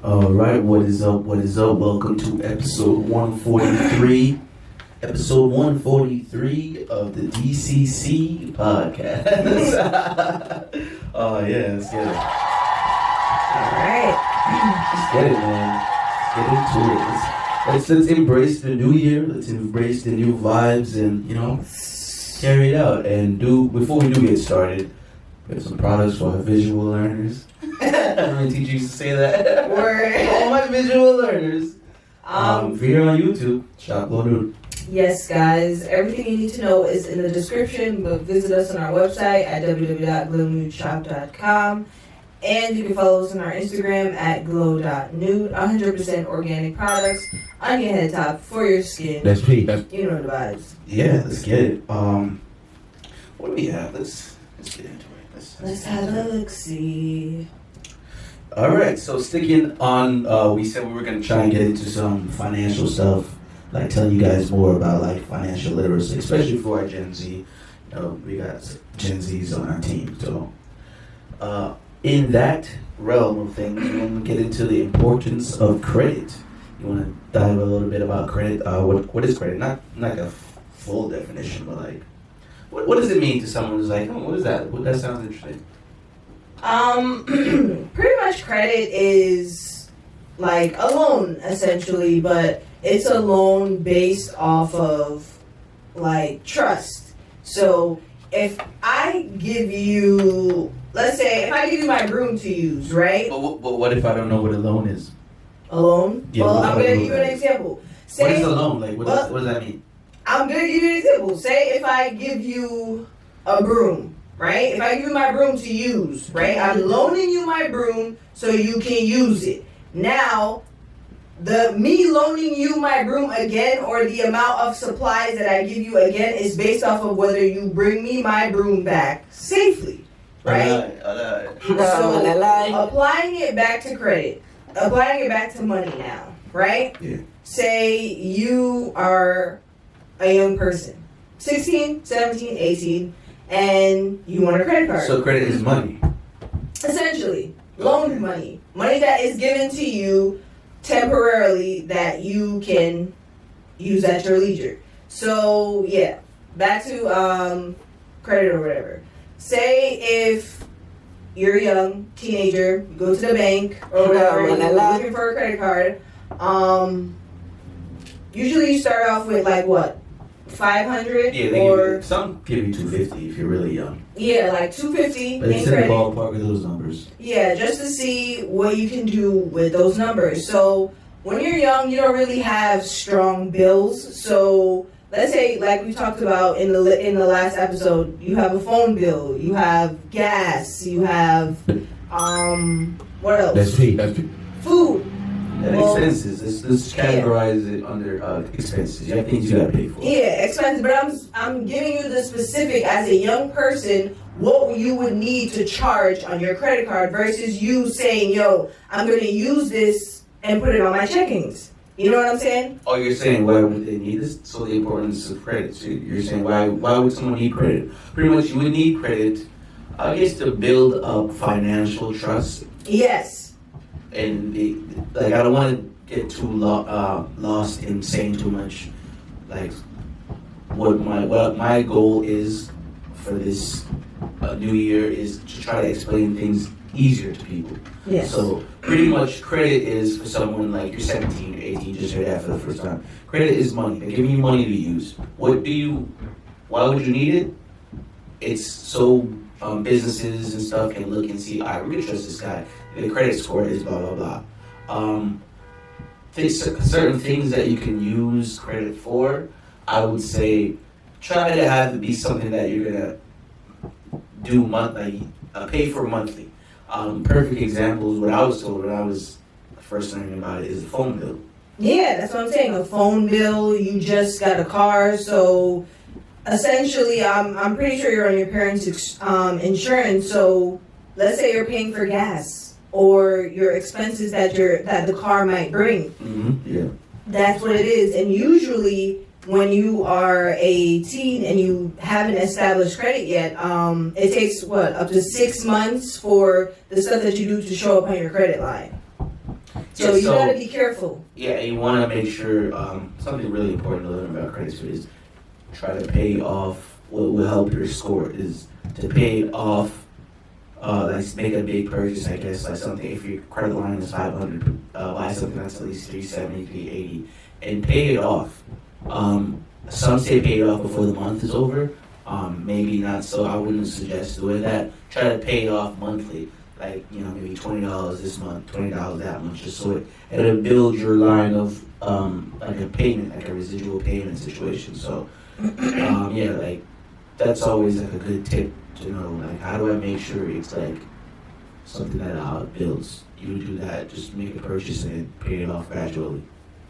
Alright, what is up? What is up? Welcome to episode 143. Episode 143 of the DCC podcast. Oh, yeah, let's get it. Alright. Let's get it, man. Let's get into it. Let's embrace the new year. Let's embrace the new vibes and, carry it out. And before we do get started, we have some products for our visual learners. I'm going to teach you to say that. Word. All my visual learners. If you're here on YouTube, shop Loaded. Yes, guys. Everything you need to know is in the description, but visit us on our website at www.glownude.com. And you can follow us on our Instagram at glow.nude. 100% organic products on your head top for your skin. That's Pete. You know the vibes. Yeah, let's get it. What do we have? Let's get into it. Let's have a look-see. All right, so sticking on, we said we were going to try and get into some financial stuff, like telling you guys more about like financial literacy, especially for our Gen Z. We got Gen Zs on our team. So in that realm of things, we want to get into the importance of credit. You want to dive a little bit about credit. What is credit? Not like a full definition, but like, what does it mean to someone who's like, what is that? That sounds interesting. Pretty much credit is like a loan, essentially, but it's a loan based off of like trust. So if I give you, let's say, if I give you my broom to use, right? But what if I don't know what a loan is? A loan? Yeah, well, I'm going to give you an example. Say, what is a loan? Like, what does that mean? I'm going to give you an example. Say if I give you a broom, right? If I give you my broom to use, right? I'm loaning you my broom so you can use it. Now, me loaning you my broom again, or the amount of supplies that I give you again, is based off of whether you bring me my broom back safely, right? So applying it back to credit, applying it back to money now, right? Yeah. Say you are a young person, 16, 17, 18, and you want a credit card. So credit is money. Essentially, loaned money. Money that is given to you temporarily that you can use at your leisure. So, yeah, back to credit or whatever. Say if you're a young teenager, you go to the bank or whatever, you're looking for a credit card. Usually you start off with like what? 500 or some give you 250 if you're really young. Yeah, like 250. But it's in the ballpark of those numbers. Yeah, just to see what you can do with those numbers. So when you're young, you don't really have strong bills. So let's say, like we talked about in the last episode, you have a phone bill, you have gas, you have what else? That's Food. And expenses. Let's categorize it under expenses. You have things you gotta pay for. Yeah, expenses. But I'm giving you the specific as a young person what you would need to charge on your credit card versus you saying, "Yo, I'm gonna use this and put it on my checkings." You know what I'm saying? Oh, you're saying why would they need this? So the importance of credit. So you're saying why would someone need credit? Pretty much, you would need credit, I guess, to build up financial trust. Yes. And I don't want to get too lost in saying too much. Like what my goal is for this new year is to try to explain things easier to people. Yes. So pretty much credit is for someone like you're 17 or 18, just heard that for the first time. Credit is money. They're giving you money to use. Why would you need it? It's so businesses and stuff can look and see, all right, we're gonna trust this guy. The credit score is blah blah blah. Certain things that you can use credit for, I would say, try to have it be something that you're gonna do monthly, pay for monthly. Perfect example is what I was told when I was first learning about it is a phone bill. Yeah, that's what I'm saying. A phone bill. You just got a car, so essentially, I'm pretty sure you're on your parents' insurance. So let's say you're paying for gas or your expenses that the car might bring. Mm-hmm. Yeah, that's what it is. And usually, when you are a teen and you haven't established credit yet, it takes up to 6 months for the stuff that you do to show up on your credit line. So you gotta be careful. Yeah, you want to make sure something really important to learn about credit score is try to pay off. What will help your score is to pay off. Like make a big purchase, I guess, like something. If your credit line is 500, buy something that's at least 370, 380, and pay it off. Some say pay it off before the month is over. Maybe not. So I wouldn't suggest doing that. Try to pay it off monthly. Like, maybe $20 this month, $20 that month, just so it'll build your line of like a payment, like a residual payment situation. So yeah, like that's always like a good tip to know. Like, how do I make sure it's like something that builds? You do that, just make a purchase and pay it off gradually.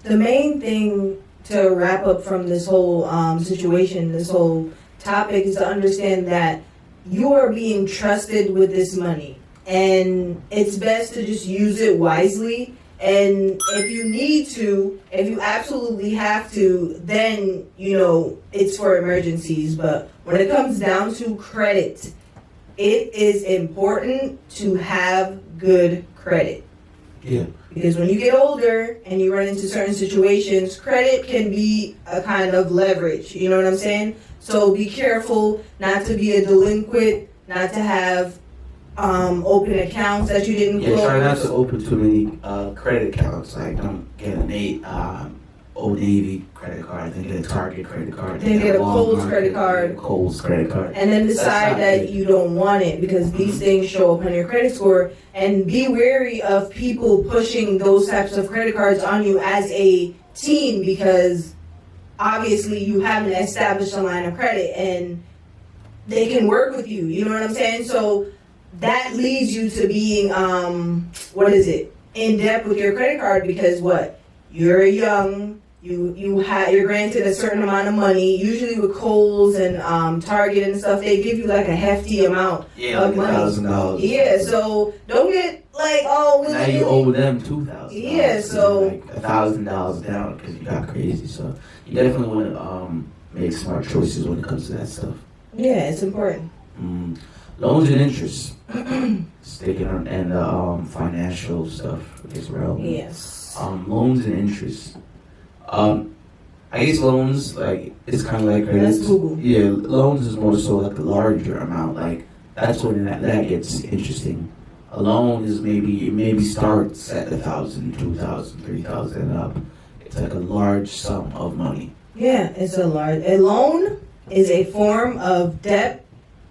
The main thing to wrap up from this whole situation, this whole topic, is to understand that you are being trusted with this money. And it's best to just use it wisely. And if you need to, if you absolutely have to, then, it's for emergencies. But when it comes down to credit, it is important to have good credit. Yeah. Because when you get older and you run into certain situations, credit can be a kind of leverage. You know what I'm saying? So be careful not to be a delinquent, not to have open accounts that you didn't close. Yeah, try not to open too many credit accounts. Like, don't get an Old Navy credit card, then get a Target credit card, then get a Kohl's credit card, and then decide that you don't want it, because these things show up on your credit score. And be wary of people pushing those types of credit cards on you as a teen, because obviously you haven't established a line of credit and they can work with you. You know what I'm saying? So that leads you to being in depth with your credit card, because you're young, you're granted a certain amount of money. Usually with Kohl's and Target and stuff, they give you like a hefty amount of money. $1,000. Yeah, so don't get like now you owe them $2,000. Yeah, so like $1,000 down because you got crazy. So you definitely want to make smart choices when it comes to that stuff. Yeah, it's important. Loans and interest. Sticking on and financial stuff is relevant. Yes. Loans and interest. I guess loans, like, it's kind of like credit. Let's Google. Yeah, loans is more so like the larger amount. Like, that's when that gets interesting. A loan is maybe starts at 1,000, 2,000, 3,000 and up. It's like a large sum of money. Yeah, a loan is a form of debt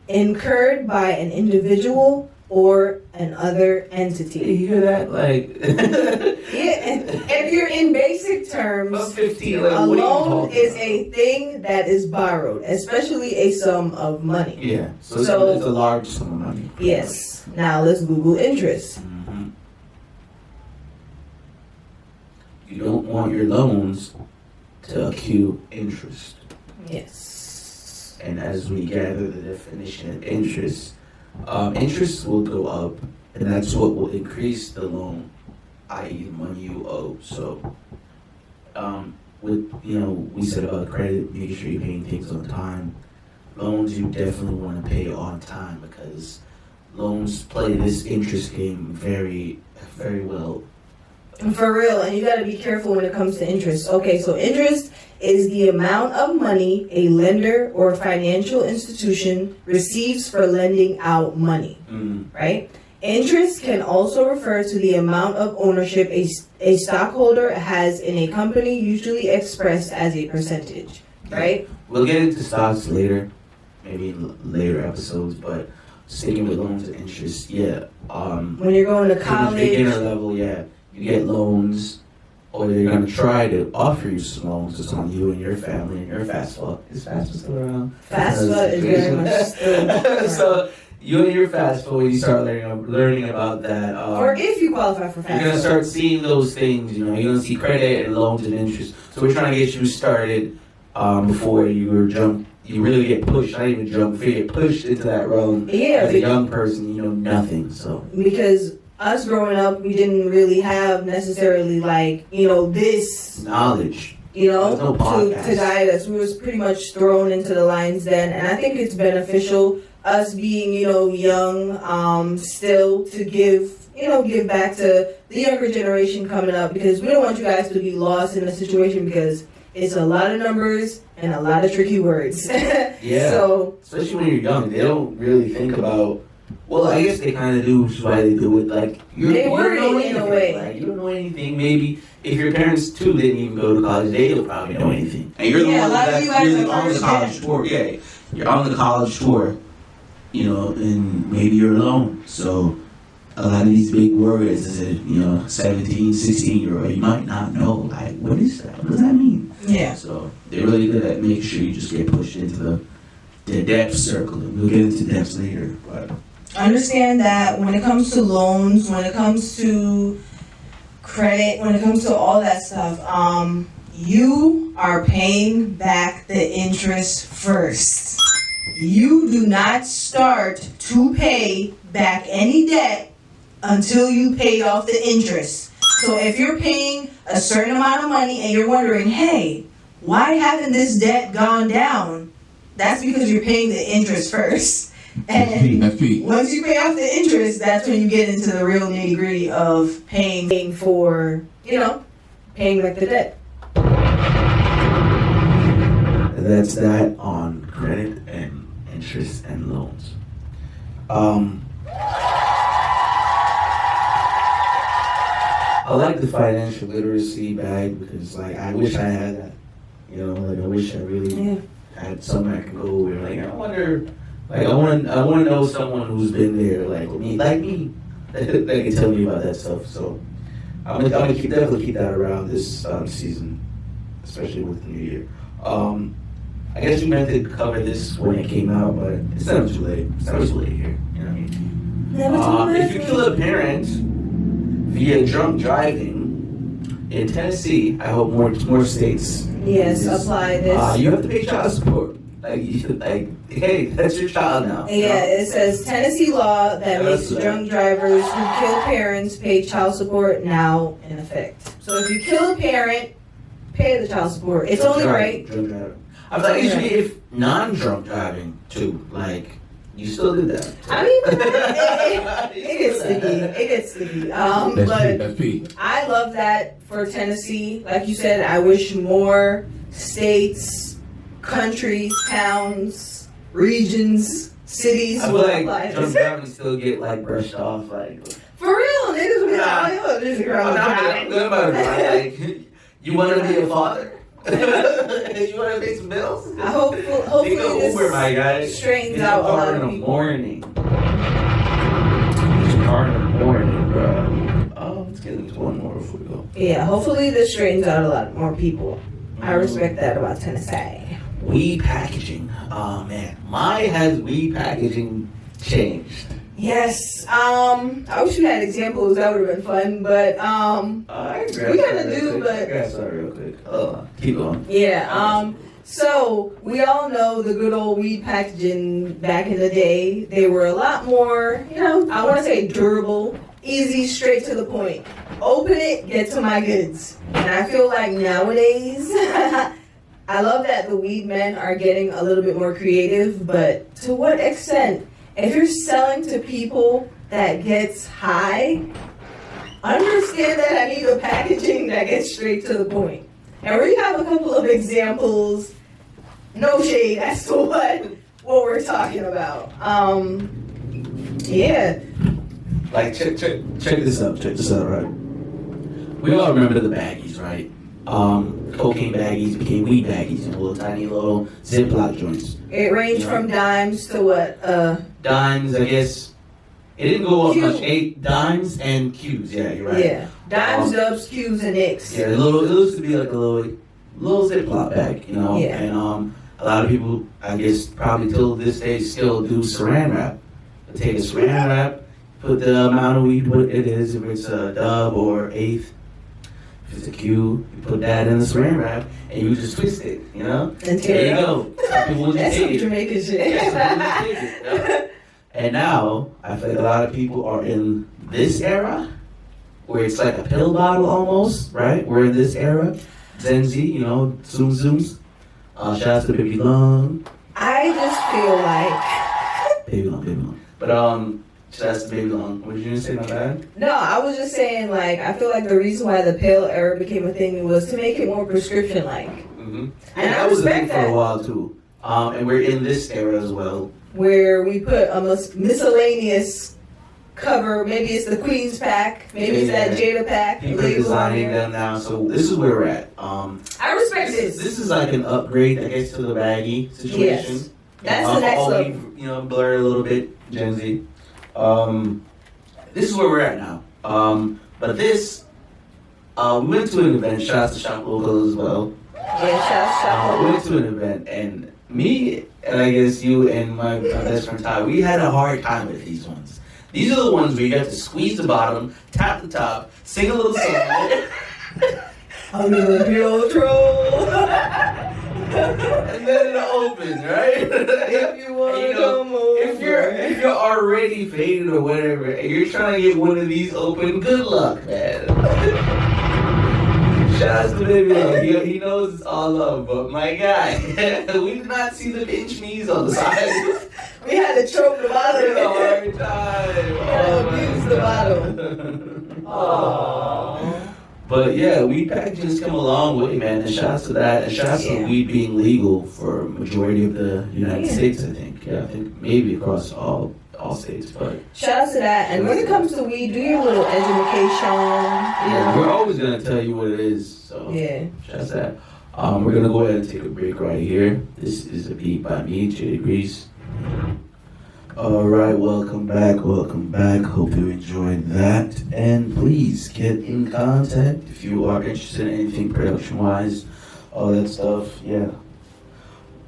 incurred by an individual or an other entity. You hear that? Like, yeah, if you're in basic terms, 15, a loan is a thing that is borrowed, especially a sum of money. Yeah, so it's a large sum of money. Yes. Now let's Google interest. Mm-hmm. You don't want your loans to accrue interest. Yes. And as we gather the definition of interest, interest will go up, and that's what will increase the loan, i.e. the money you owe. So, we said about credit, making sure you're paying things on time. Loans, you definitely want to pay on time, because loans play this interest game very, very well. For real, and you got to be careful when it comes to interest. Okay, so interest is the amount of money a lender or financial institution receives for lending out money, right? Interest can also refer to the amount of ownership a stockholder has in a company, usually expressed as a percentage, right? We'll get into stocks later, maybe in later episodes, but sticking with loans and interest, yeah. When you're going to college, beginner level, yeah, you get loans, or they're going to try to offer you some loans. It's on you and your family and your FAFSA. Is FAFSA still around? FAFSA is very much still around. So you and your FAFSA, when you start learning about that, or if you qualify for FAFSA, you're going to start seeing those things. You're going to see credit and loans and interest. So we're trying to get you started before you really get pushed. Not even jump, before you get pushed into that realm. Yeah, as a young person, you know nothing. So because us growing up, we didn't really have necessarily this knowledge, to guide us. We was pretty much thrown into the lion's den, and I think it's beneficial us being, young, still to give back to the younger generation coming up, because we don't want you guys to be lost in a situation, because it's a lot of numbers and a lot of tricky words. Yeah. So, especially when you're young, they don't really think about. Well, I guess they kind of do, which is why they do it. Like they word don't know it in a anything. way. Like, you don't know anything. Maybe if your parents too didn't even go to college, they don't probably know anything. And you're the Yeah, a one lot of that's you guys really are on the first college gen. tour. Yeah, you're on the college tour. And maybe you're alone. So a lot of these big words, as a 17, 16-year-old, you might not know. Like, what is that? What does that mean? Yeah. So they're really good at making sure you just get pushed into the depth circle. And we'll get into depths later. But Understand that when it comes to loans, when it comes to credit, when it comes to all that stuff, you are paying back the interest first. You do not start to pay back any debt until you pay off the interest. So if you're paying a certain amount of money and you're wondering, hey, why haven't this debt gone down? That's because you're paying the interest first. And once you pay off the interest, that's when you get into the real nitty gritty of paying for, paying back the debt. that's that on credit and interest and loans. I like the financial literacy bag because, I wish I had that. I wish I really had somewhere I can go where, I wonder, I want to know someone who's been there, like me, that can tell me about that stuff. So I'm gonna definitely keep that around this season, especially with the new year. I guess we meant to cover this when it came out, but it's never too late. It's never too late here. You know what I mean? Never too late. If you kill a parent via drunk driving in Tennessee, I hope more states. Yes, apply this. You have to pay child support. Hey, that's your child now. Yeah, it says Tennessee law that Yeah, makes that's right. drunk drivers who kill parents pay child support now in effect. So if you kill a parent, pay the child support. It's only right. Drunk driver. I was like, actually, if non-drunk driving too, you still do that. I mean, it gets sticky. It gets sticky. But I love that for Tennessee. Like you said, I wish more states, countries, towns, regions, cities I feel would like apply drunk this. driving still get brushed off. For real, niggas be like, oh, this is I'm drunk good about it. Right? You want to be a father? You want to pay some bills? Hopefully Take an Uber, my guy. straightens Get out a your car lot in of the people. morning. Get your car in the morning, bro. Oh, let's get into one more before we go. Yeah, hopefully this straightens out a lot more people. I respect that about Tennessee. Weed packaging. Oh man, has weed packaging changed? Yes. I wish we had examples. That would have been fun. But we gotta do. But Sorry, real quick. Keep going. yeah. So we all know the good old weed packaging back in the day. They were a lot more, I want to say durable, easy, straight to the point. Open it, get to my goods. And I feel like nowadays, I love that the weed men are getting a little bit more creative, but to what extent? If you're selling to people that gets high, understand that I need a packaging that gets straight to the point. And we have a couple of examples, no shade as to what we're talking about. Yeah. Check this out. Check this out, right? We all remember the baggies, right? Cocaine baggies became weed baggies, little tiny little Ziploc joints. It ranged from dimes to what? Dimes, I guess. It didn't go up Q. much. 8 dimes and Qs. Yeah, you're right. Yeah. Dimes, dubs, Qs, and Nicks. Yeah, it used to be like a little Ziploc bag, Yeah. And a lot of people, I guess, probably till this day still do saran wrap. They take a saran wrap, put the amount of weed what it is, if it's a dub or eighth. If it's a Q, you put that in the saran wrap and you just twist it, And There tear you it up. go. Some people will just That's some take it. Jamaican shit. Yeah, some people just take it, yeah. And now, I feel like a lot of people are in this era, where it's like a pill bottle almost, right? We're in this era. Gen Z, Zooms. Shout out to Baby Long. I just feel like Baby long. But so that's the baby long. What did you say? My bad. No, I was just saying, like, I feel like the reason why the pale era became a thing was to make it more prescription-like. Mm-hmm. And I that was a thing respect that. for a while too. And we're in this era as well, where we put a miscellaneous cover. Maybe it's the Queen's pack. Maybe it's that Jada pack. People are designing them now. So this is where we're at. I respect this. This is like an upgrade, I guess, to the baggy situation. Yes. That's the next level. You know, blur a little bit, Gen Z. This is where we're at now. But this, we went to an event. Shout out to Shop Local as well. Yeah, shout out. We went to an event, and me and I guess you and my best friend Ty, we had a hard time with these ones. These are the ones where you have to squeeze the bottom, tap the top, sing a little song. I'm gonna be your troll. And then it'll open, right? If you wanna come over. If you're already faded or whatever, and you're trying to get one of these open, good luck, man. Shout out to Baby Love. He knows it's all love, but my guy, we did not see the pinch knees on the side. We had to choke the bottom. We had a hard time. Abuse the bottom. Aww. But yeah, weed packaging has come a long way, man. And shout out to that. And shout out to weed being legal for a majority of the United States, I think. Yeah, I think maybe across all states. But shout out to that. And when it comes to weed, do your little education. Yeah, we're always gonna tell you what it is. So yeah, shout out to that. We're gonna go ahead and take a break right here. This is a beat by me, Jay Grease. Alright, welcome back. Hope you enjoyed that. And please get in contact if you are interested in anything production-wise, all that stuff, yeah.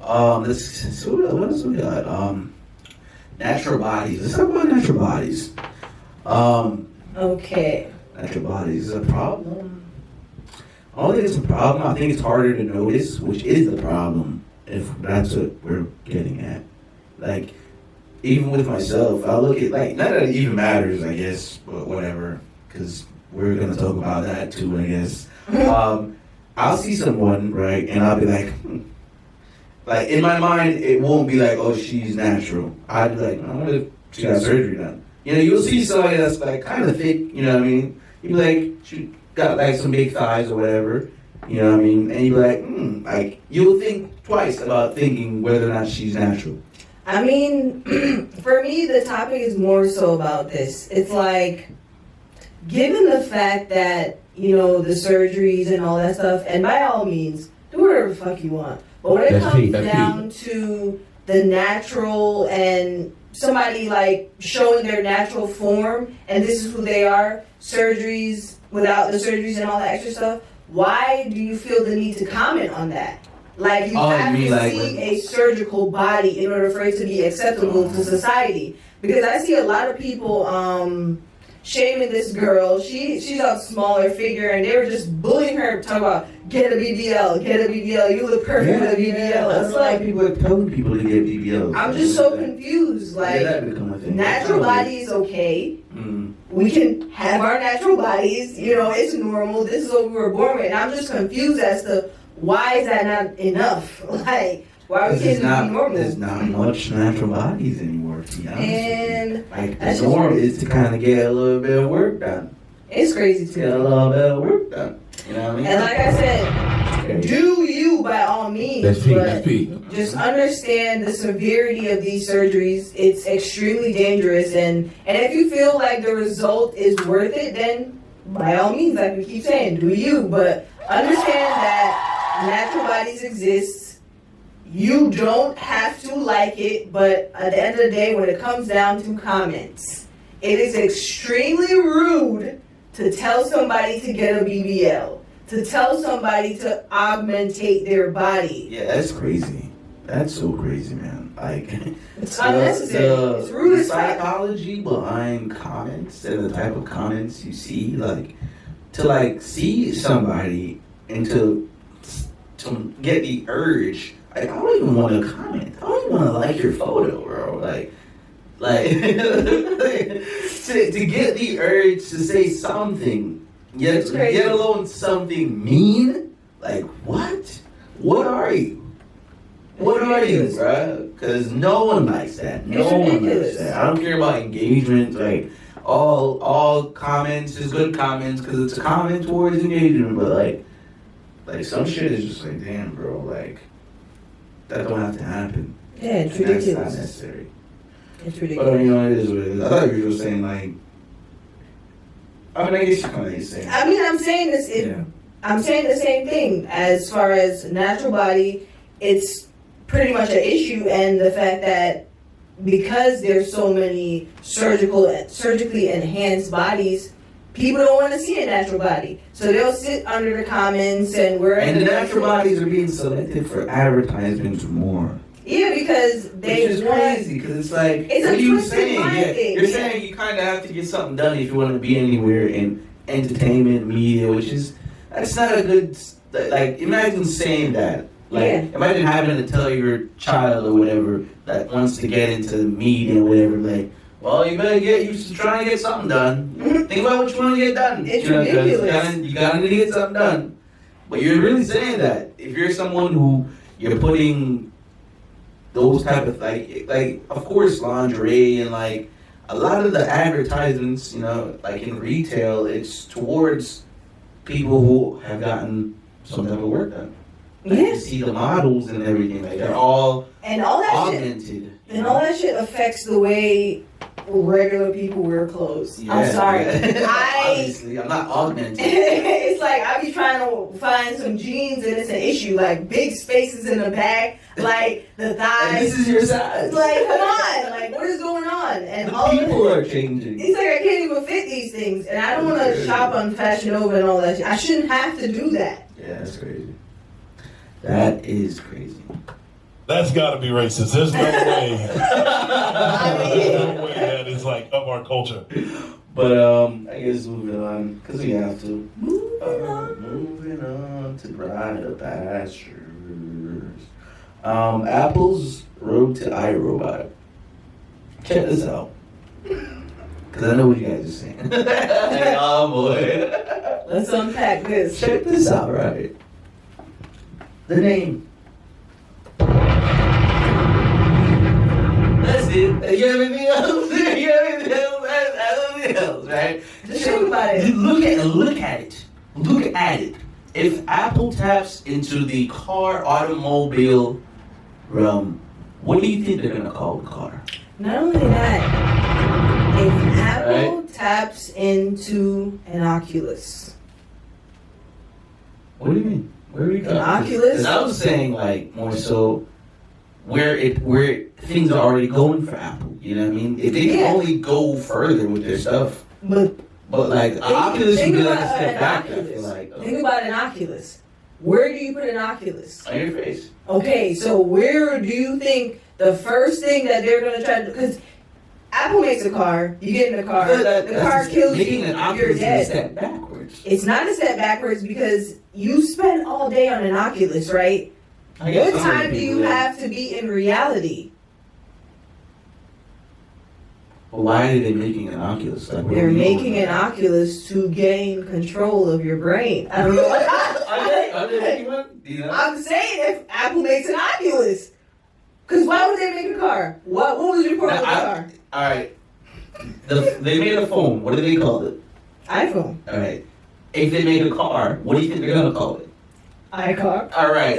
Let's see, what else we got? Natural bodies. Let's talk about natural bodies. Okay. Natural bodies is a problem. I don't think it's a problem. I think it's harder to notice, which is the problem, if that's what we're getting at. Like, even with myself, I look at, like, not that it even matters, I guess, but whatever, because we're going to talk about that too, I guess. I'll see someone, right, and I'll be like, Like, in my mind, it won't be like, oh, she's natural. I'd be like, I wonder if she got surgery done. You know, you'll see somebody that's, like, kind of thick, you know what I mean? You'd be like, she got, like, some big thighs or whatever, you know what I mean? And you'd be like, like, you'll think twice about thinking whether or not she's natural. I mean, for me, the topic is more so about this. It's like, given the fact that, you know, the surgeries and all that stuff, and by all means, do whatever the fuck you want. But when it comes down to the natural and somebody, like, showing their natural form, and this is who they are, surgeries, without the surgeries and all that extra stuff, why do you feel the need to comment on that? Like, you have to see a surgical body in order for it to be acceptable to society. Because I see a lot of people shaming this girl. She's a smaller figure, and they were just bullying her, talking about, get a BBL, you look perfect with a BBL. It's like, people are telling people to get BBLs. I'm just so confused. Like, natural body is okay. We can have our natural bodies. You know, it's normal. This is what we were born with. And I'm just confused as to why is that not enough? Like, why we can't just be normal? There's not much natural bodies anymore, to be honest. And like, the norm is to kind of get a little bit of work done. It's crazy to get a little bit of work done. You know what I mean? And like I said, do you by all means. That's Pete. Just understand the severity of these surgeries. It's extremely dangerous, and if you feel like the result is worth it, then by all means, like we keep saying, do you. But understand that natural bodies exist. You don't have to like it, but at the end of the day, when it comes down to comments, it is extremely rude to tell somebody to get a BBL, to tell somebody to augmentate their body. Yeah, that's crazy. That's so crazy, man. Like, it's unnecessary. It's rude as fuck. Psychology behind comments and the type of comments you see, like, to, like, see somebody and to get the urge. Like, I don't even want to comment. I don't even want to like your photo, bro. Like to get the urge to say something, yet alone something mean. Like, what? What are you? What are you, bro? Because no one likes that. No It's one ridiculous. likes that. I don't care about engagement. Like, all comments is good comments because it's a comment towards engagement. But, like some shit is just like, damn, bro. Like, that don't have to happen. Yeah, it's And ridiculous. That's not necessary. It's But, ridiculous. it is what it is. I thought you were saying, like, I mean, I guess you kind of saying. I mean, I'm saying this. I'm saying the same thing as far as natural body. It's pretty much an issue, and the fact that because there's so many surgically enhanced bodies, people don't want to see a natural body, so they'll sit under the comments and wherever. And the natural bodies are being selected for advertisements more. Yeah, because they Which is want. crazy, because it's like, It's what a are you twisted saying? mind Yeah, thing, you're yeah. saying you kind of have to get something done if you want to be anywhere in entertainment, media, which is, that's not a good, like, imagine saying that. Like, Yeah. imagine having to tell your child or whatever that wants to get into the media or whatever, like, well, you better get used to trying to get something done. Think about what you want to get done. It's 'cause ridiculous. You gotta need to get something done. But you're really saying that if you're someone who you're putting those type of like of course lingerie and like a lot of the advertisements, like in retail, it's towards people who have gotten some type of work done. Like, you see the models and everything, like they're all And all that shit. augmented. And all that shit affects the way regular people wear clothes. I'm Yeah, sorry. yeah. I Obviously, I'm not augmented. it's like I be trying to find some jeans and it's an issue. Like big spaces in the back, like the And thighs. this is your size. Like, come on, like what is going on? And The all of people it, are changing. it's like I can't even fit these things, and I don't want to shop on Fashion Nova and all that shit. I shouldn't have to do that. Yeah, that's crazy. That is crazy. That's got to be racist. There's no way. I mean, There's no way that is like of our culture. But I guess moving on, because we have to. Moving on to brighter pastures. Apple's road to iRobot. Check this out. Because I know what you guys are saying. Oh boy. let's unpack this. Check this out, right? The name. That's it. You have anything else? You have anything else? I don't think else, right? Just think about it. Look at it. Look at it. If Apple taps into the automobile realm, what do you think they're gonna call the car? Not only that, if Apple Right. taps into an Oculus. What do you mean? Where are we going? An Oculus? Because I was saying like more so where things are already going for Apple. You know what I mean? If they can Yeah. only go further with their stuff, But but like Oculus would think be like a about step an back. I Oculus. feel like Think about an Oculus. Where do you put an Oculus? on your face. Okay, so where do you think the first thing that they're gonna try to? Because Apple makes a car, you get in the car, the car kills you, Making an you're Oculus is a dead. step backwards. It's not a step backwards because you spend all day on an Oculus, right? I guess What some time do people, you yeah. have to be in reality? But why are they making an Oculus? Like, what are They're we doing? making an Oculus to gain control of your brain. I don't know. Are they making one? Do you know? I'm saying if Apple makes an Oculus, because why would they make a car? What was your point of the car? All right. They made a phone. What do they call it? iPhone. All right. If they make a car, what do you think they're gonna call it? iCar. All right.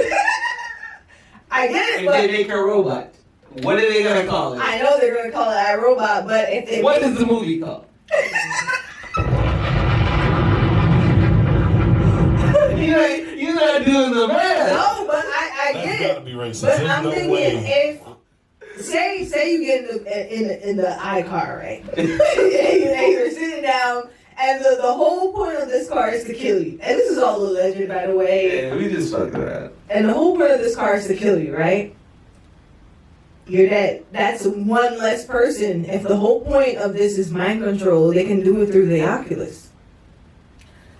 I get it, If but they make a robot, what are they gonna call it? I know they're gonna call it iRobot. But if they What is the movie called? You're not doing the math. no, but I That's get got to it. be racist. But There's I'm no thinking way. if say you get in the iCar, right? and you're sitting down, and the whole point of this car is to kill you. And this is all alleged, by the way. Yeah, we just fucked that. And the whole point of this car is to kill you, right? You're dead. That's one less person. If the whole point of this is mind control, they can do it through the Oculus.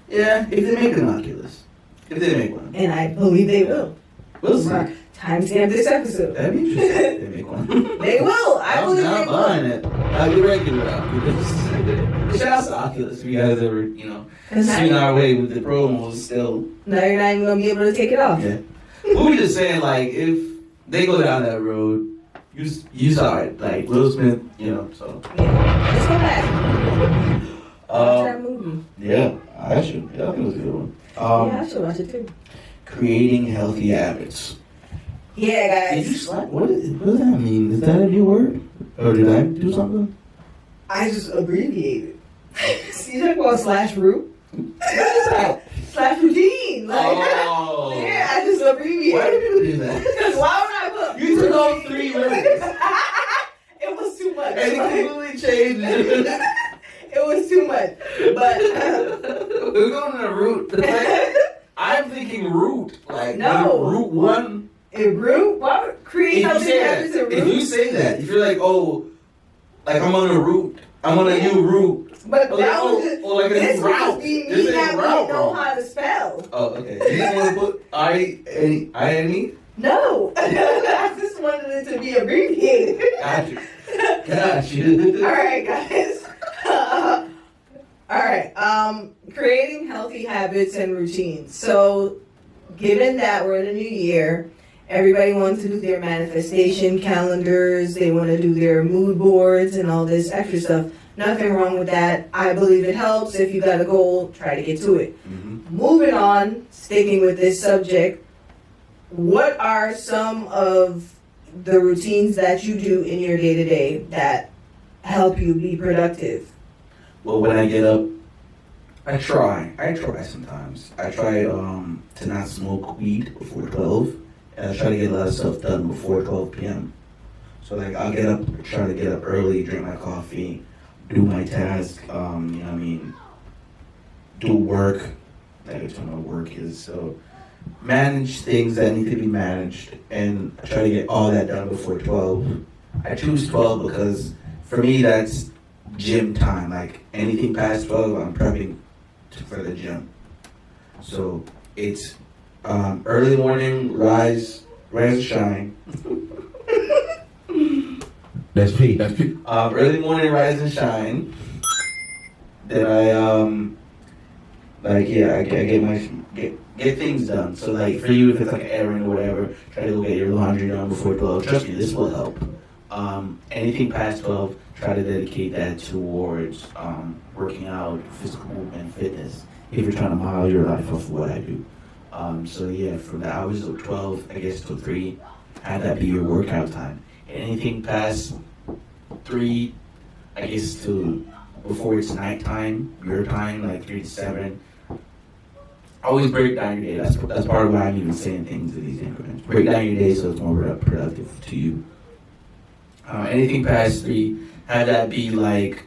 Yeah, if they make an Oculus. If they make one. And I believe they will. We'll see. Timestamp this episode. That'd be interesting if they make one. They will. I I'm believe not they will. buying it. I'll be regular Oculus. Shout out to Oculus if you guys ever, Cause seen now, our way with the promos still. now you're not even gonna be able to take it off. Yeah. We were just saying, like, if they go down that road, You saw it, like Will Smith, you know. So Yeah. Let's go back. Watch that movie. yeah, I should. Yeah, I think it was a good one. Yeah, I should watch it too. Creating healthy habits. Yeah, Did you guys. slap? What does that mean? Is that a new word? Or did I do something? I just abbreviated. You talk about slash root? Slash routine. Like, Oh. yeah, I just abbreviated. Why do people do that? Because why would I put? You took all 3 words. It was too much. And it completely changed it. It was too much. But We're going to the root. Like, I'm thinking root. Like, No. root 1. in root, why would create If you healthy say habits in that, if root? you say that, if you're like, oh, like I'm on a route, I'm on a new route. But Or that like, was just, or like a this new was route. me This ain't having to route, know bro. how to spell. Oh, okay. You didn't want to put I-N-E? No, I just wanted it to be abbreviated. Got you. All right, guys. All right. Creating healthy habits and routines. So, given that we're in a new year, everybody wants to do their manifestation calendars. They want to do their mood boards and all this extra stuff. Nothing wrong with that. I believe it helps. If you got a goal, try to get to it. Mm-hmm. Moving on, sticking with this subject, what are some of the routines that you do in your day-to-day that help you be productive? Well, when I get up, I try sometimes. I try to not smoke weed before 12, and I try to get a lot of stuff done before 12 p.m. So like I'll get up, try to get up early, drink my coffee, do my task, you know what I mean, do work, like that's what my work is. So manage things that need to be managed, and I try to get all that done before 12. I choose 12 because for me that's gym time. Like anything past 12, I'm prepping for the gym. So it's early morning, rise and shine. That's Pete. That's Pete. Early morning, rise and shine. Then I get things done. So like for you, if it's like an errand or whatever, try to go get your laundry done before 12. Trust me, this will help. Anything past 12, try to dedicate that towards working out, physical movement, fitness. If you're trying to model your life off of what I do. So yeah, from the hours of 12, I guess, to 3, have that be your workout time. Anything past 3, I guess, to before it's nighttime, your time, like 3 to 7. Always break down your day. That's part of why I'm even saying things in these increments. Break down your day so it's more productive to you. Anything past 3, have that be like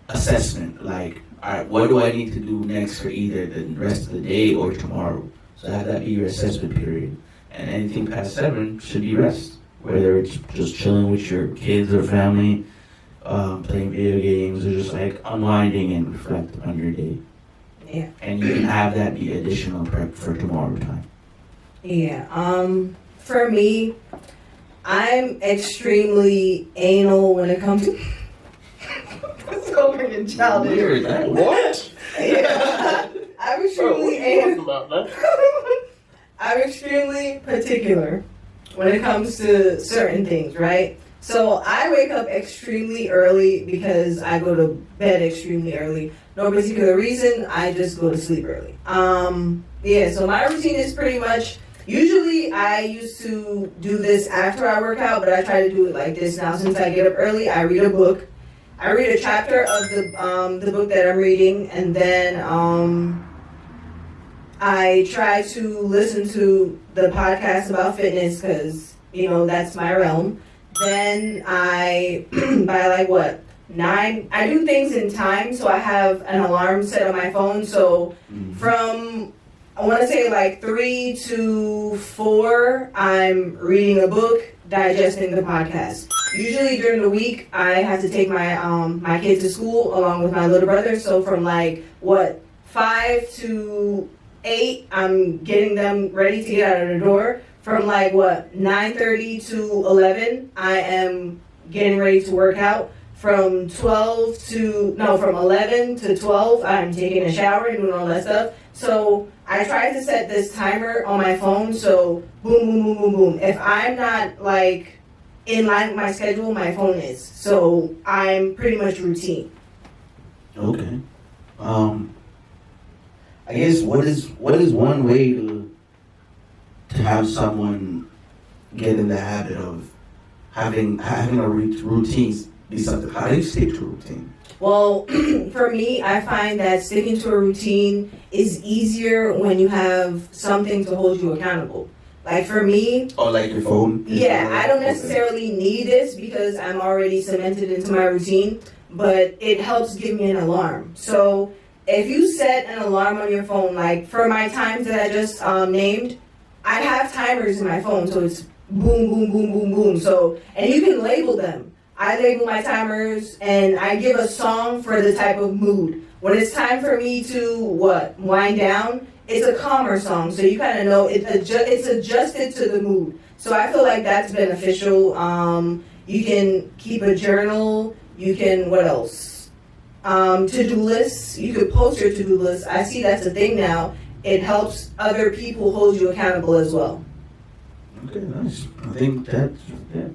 assessment. Like, all right, what do I need to do next for either the rest of the day or tomorrow? So have that be your assessment period. And anything past 7 should be rest. Whether it's just chilling with your kids or family, playing video games, or just like unwinding and reflect on your day. Yeah. And you can have that be additional prep for tomorrow time. Yeah. For me, I'm extremely anal when it comes to. That's so freaking childish. Weird, that. What? Yeah. I'm extremely anal. I'm extremely particular when it comes to certain things, right? So I wake up extremely early because I go to bed extremely early. No particular reason, I just go to sleep early. Yeah, so my routine is pretty much, usually I used to do this after I work out, but I try to do it like this now. Since I get up early, I read a book. I read a chapter of the book that I'm reading, and then I try to listen to the podcast about fitness because, you know, that's my realm. Then I, by like what, 9, I do things in time, so I have an alarm set on my phone. So from, I want to say like 3 to 4, I'm reading a book, digesting the podcast. Usually during the week, I have to take my my kids to school along with my little brother. So from like what, 5 to 8, I'm getting them ready to get out of the door. From like what, 9:30 to 11, I am getting ready to work out. From 11 to 12, I'm taking a shower and doing all that stuff. So I try to set this timer on my phone. So boom, boom, boom, boom, boom. If I'm not like in line with my schedule my phone is. So I'm pretty much routine. Okay. I guess what is one way to have someone get in the habit of having a routine be something? How do you stick to a routine? Well, for me, I find that sticking to a routine is easier when you have something to hold you accountable. Like for me, Or like your phone? yeah, I don't necessarily need this because I'm already cemented into my routine, but it helps give me an alarm. So if you set an alarm on your phone, like for my times that I just named, I have timers in my phone, so it's boom, boom, boom, boom, boom. So, and you can label them. I label my timers and I give a song for the type of mood. When it's time for me to wind down, it's a calmer song, so you kind of know it's adjusted to the mood. So I feel like that's beneficial. You can keep a journal. You can, what else? To-do lists. You could post your to-do list. I see that's a thing now. It helps other people hold you accountable as well. Okay, nice. I think that's it.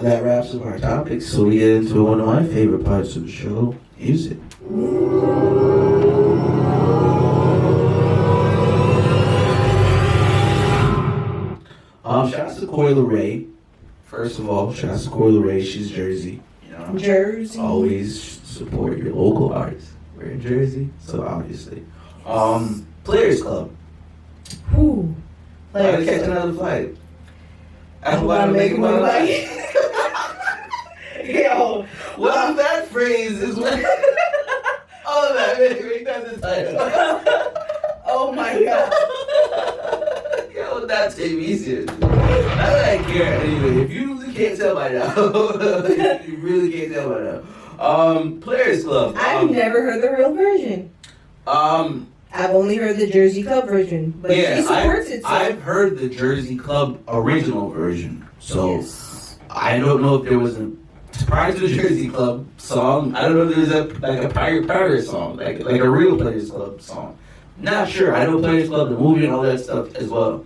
That wraps up our topics, so we get into one of my favorite parts of the show, music. Shouts to Coi Leray. First of all, shouts to Coi Leray. She's Jersey. You know, Jersey. always support your local artists. We're in Jersey, so obviously. Players Club. Whew. Gotta catch another flight. I want to make money. Yo, Well, that phrase is what. Oh, that make that the title. oh my god. Yo, not take me seriously. Not that I care anyway. If you really can't tell by now, you really can't tell by now. Players Club. I've never heard the real version. I've only heard the Jersey Club version, but she supports it. So. I've heard the Jersey Club original version, so Yes. I don't know if there was a prior to the Jersey Club song. I don't know if there was a Pirate song, like a real Players Club song. Not sure. I know Players Club, the movie, and all that stuff as well.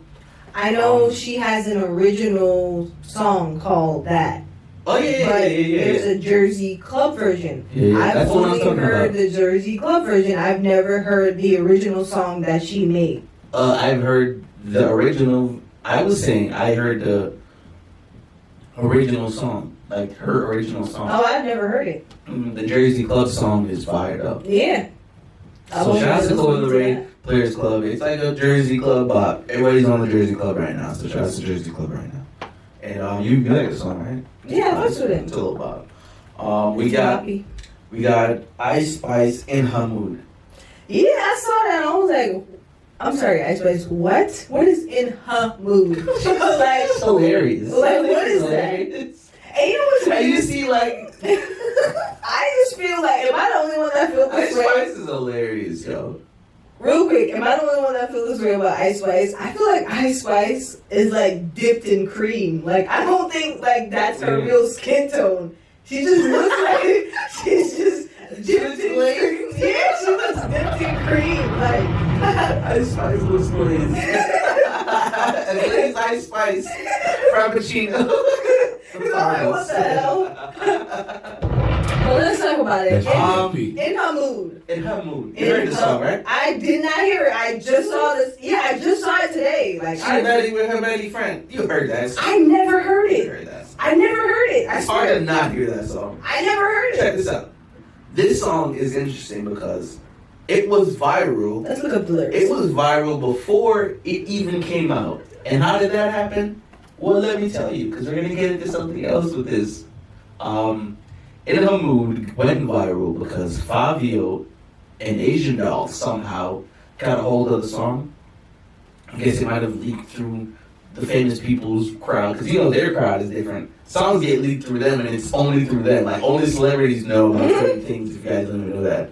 I know she has an original song called that. Oh yeah. There's a Jersey Club version. Yeah, I've that's what I'm only talking heard about. the Jersey Club version. I've never heard the original song that she made. I've heard the original. I was saying I heard the original song, like her original song. Oh, I've never heard it. The Jersey Club song is fired up. Yeah. So shout out to Coi Leray, Players Club. It's like a Jersey Club bop. Everybody's on the Jersey Club right now, so shout out to Jersey Club right now. And you like the song, right? Yeah, I fucks with it. It's a little bop. We got Ice Spice in her mood. Yeah, I saw that and I was like, I'm sorry, Ice Spice, what? What is in her mood? She was like, It's hilarious. Like, what is that? Hilarious. And you know what's And you crazy? see, like, I just feel like, am I the only one that feels Ice this way? Spice is hilarious, yo. Real quick, am I the only one that feels this way about Ice Spice? I feel like Ice Spice is like dipped in cream. Like, I don't think like that's her Yeah. real skin tone. She just looks like she's just dipped in cream. Yeah, she looks dipped in cream. Like, Ice Spice looks glazed. Glazed Ice Spice Frappuccino. like, what the hell? Well, let's talk about it. In her mood. In her mood. You heard the song, right? I did not hear it. I just saw this. Yeah, I just saw it today. Like, She met with her Betty friend. You heard that song. I never heard You it. heard that song. I never heard it. I It's hard swear. to not hear that song. I never heard Check it. this out. This song is interesting because it was viral. Let's look up the lyrics. It was viral before it even came out. And how did that happen? Well, let me tell you, because we're going to get into something else with this. In Her Mood went viral because Fabio and Asian Doll somehow got a hold of the song. I guess it might have leaked through the famous people's crowd, because their crowd is different. Songs get leaked through them, and it's only through them. Like, only celebrities know about certain things, if you guys don't even know that.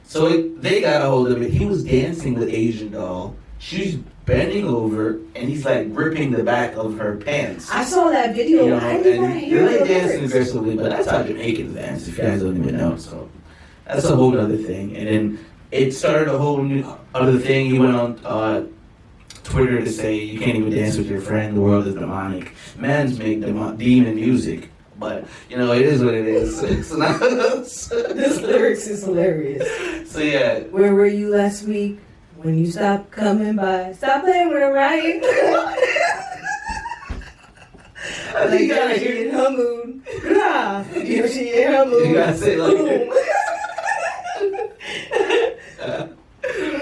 So they got a hold of it. He was dancing with Asian Doll. She's bending over, and he's like ripping the back of her pants. I saw that video. I did not And hear they're the like dancing lyrics. aggressively, but that's how Jamaicans dance, if you guys don't even know. So that's a whole other thing. And then it started a whole new other thing. He went on Twitter to say you can't even dance with your friend. The world is demonic. Man's make demon music, but you know it is what it is. It's not. This lyrics is hilarious. So yeah. Where were you last week when you stopped coming by? Stop playing with her, right? I think you gotta she hear in her mood. Nah, if she in her mood. You gotta say it like boom.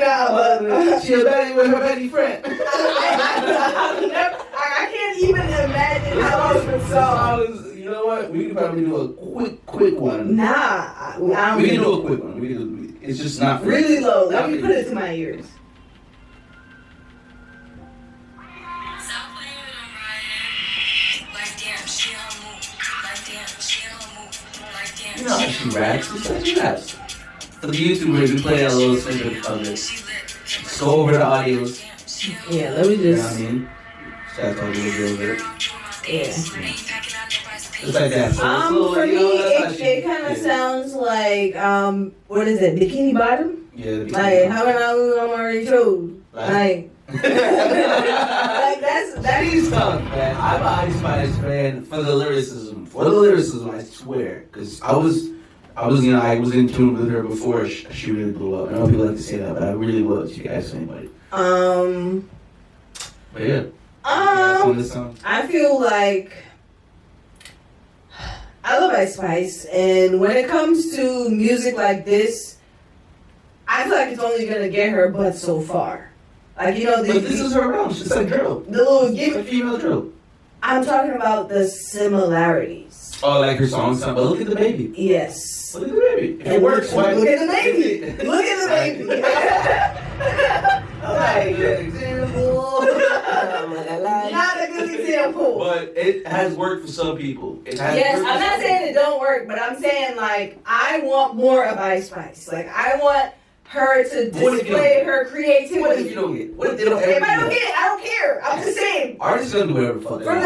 Nah, but she a Betty with her Betty friend. I can't even imagine how else would song. You know what? We could probably do a quick one. Nah, I don't We can know. do a quick one. It's just not Really low. Let not me for put you. it to my ears. You know how she raps? It's like she raps. For the YouTubers, we play a little snippet of it. Just go over the audios. Yeah, let me You know just. what I mean? Shout out to a little bit. Yeah. It's like that. So it's a little, For you know, me, that's how it kind of yeah. sounds like what is it? Bikini Bottom? Yeah. Like how can I lose? I'm already chose. Like like that's She's tough, man. I'm an Ice Spice fan for the lyricism. For the lyricism, I swear. Because I was in tune with her before she really blew up. I know people like to say that, but I really was. You can ask anybody. But yeah. On this song. I feel like I love Ice Spice, and when it comes to music like this, I feel like it's only gonna get her butt so far. Like But this is her realm. She's like drill. the little It's a gimmick. female drill. I'm talking about the similarities. Oh, like her song sound. But look at the baby. Yes. Look at the baby. If it works, why? Look at the baby. Look at the baby. Like, example. not a good example. But it has worked for some people. It has Yes, worked for I'm not some saying it don't work, but I'm saying like I want more of Ice Spice. Like I want her to What if you display don't her people. creativity. What if you don't get it? What if they don't ever If I do don't that? get it, I don't care. I'm just saying. Artists gonna do whatever the fuck they want.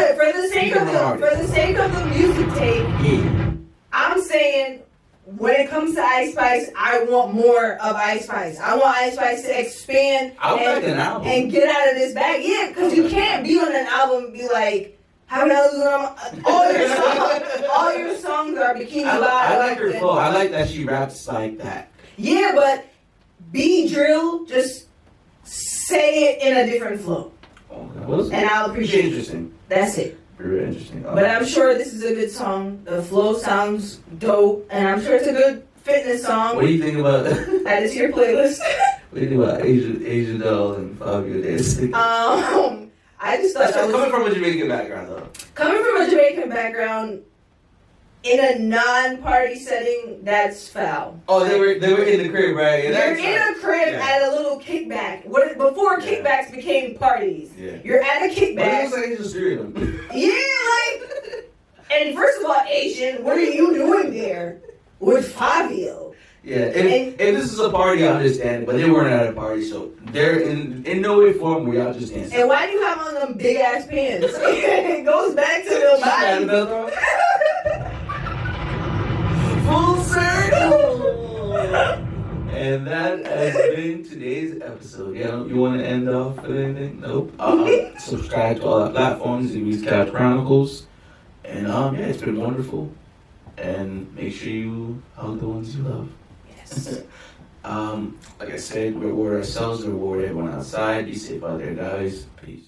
For the sake of the music tape, Yeah. I'm saying when it comes to Ice Spice, I want more of Ice Spice. I want Ice Spice to expand I would like an album. and get out of this bag. Yeah, because you can't be on an album and be like, how can I lose all your songs are Bikini Bottom. I like her flow. I like that she raps like that. Yeah, but be drill, just say it in a different flow. Okay. And I'll appreciate it. Interesting. That's it. Very interesting. But I'm sure this is a good song. The flow sounds dope, and I'm sure it's a good fitness song. What do you think about? Add it to your playlist. What do you think about Asian Doll and Fabio dancing? I just thought that was Coming from a Jamaican background, though. coming from a Jamaican background in a non-party setting. That's foul. Oh, they were in the crib, right? You're in a crib Yeah. at a little kickback. Before Yeah. kickbacks became parties. Yeah. You're at a But it kickback. looks like it's just three of them. Yeah, like. And first of all, Asian, what are you doing there with Fabio? Yeah, if this is a party, I understand, but they weren't at a party, so they're in no way form were y'all just dancing. And why do you have on them big ass pants? It goes back to the body. Full circle. And that has been today's episode. You want to end off with anything? Nope. Subscribe to all our platforms. Use CouchChronicles. And yeah, it's been wonderful. And make sure you hug the ones you love. Yes. Like I said, we reward ourselves, we reward everyone outside. Be safe out there, guys. Peace.